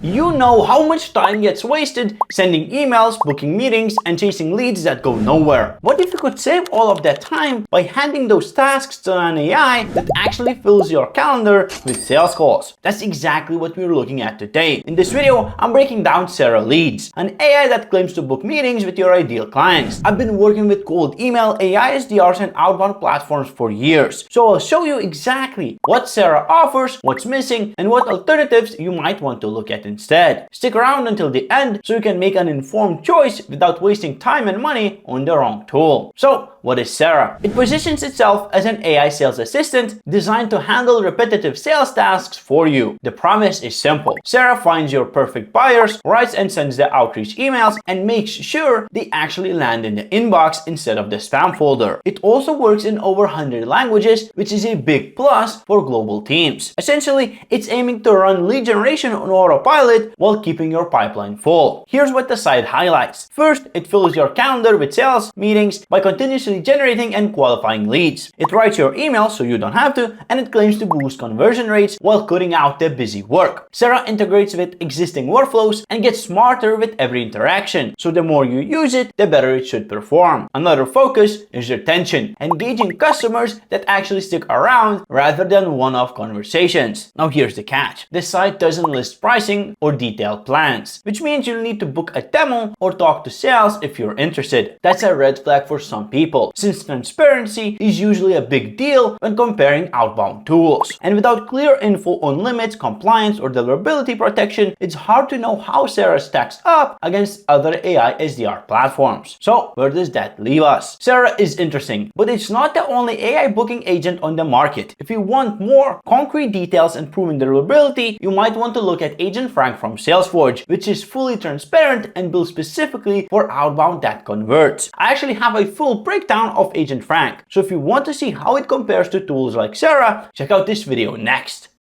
you know how much time gets wasted sending emails, booking meetings, and chasing leads that go nowhere. What if you could save all of that time by handing those tasks to an AI that actually fills your calendar with sales calls? That's exactly what we're looking at today. In this video, I'm breaking down Sera Leads, an AI that claims to book meetings with your ideal clients. I've been working with cold email, AISDRs, and outbound platforms for years, so I'll show you exactly what Sera offers, what's missing, and what alternatives you might want to look at instead. Stick around until the end so you can make an informed choice without wasting time and money on the wrong tool. So, what is Sera? It positions itself as an AI sales assistant designed to handle repetitive sales tasks for you. The promise is simple. Sera finds your perfect buyers, writes and sends the outreach emails, and makes sure they actually land in the inbox instead of the spam folder. It also works in over 100 languages, which is a big plus for global teams. Essentially, it's aiming to run lead generation on autopilot while keeping your pipeline full. Here's what the site highlights. First, it fills your calendar with sales meetings by continuously generating and qualifying leads. It writes your email so you don't have to, and it claims to boost conversion rates while cutting out the busy work. Sera integrates with existing workflows and gets smarter with every interaction, so the more you use it, the better it should perform. Another focus is retention, engaging customers that actually stick around rather than one-off conversations. Now here's the catch. The site doesn't list pricing or detailed plans, which means you'll need to book a demo or talk to sales if you're interested. That's a red flag for some people, since transparency is usually a big deal when comparing outbound tools. And without clear info on limits, compliance, or deliverability protection, it's hard to know how Sera stacks up against other AI SDR platforms. So where does that leave us? Sera is interesting, but it's not the only AI booking agent on the market. If you want more concrete details and proven deliverability, you might want to look at Agent Frank from Salesforce, which is fully transparent and built specifically for outbound that converts. I actually have a full breakdown of Agent Frank, so if you want to see how it compares to tools like Sera, check out this video next.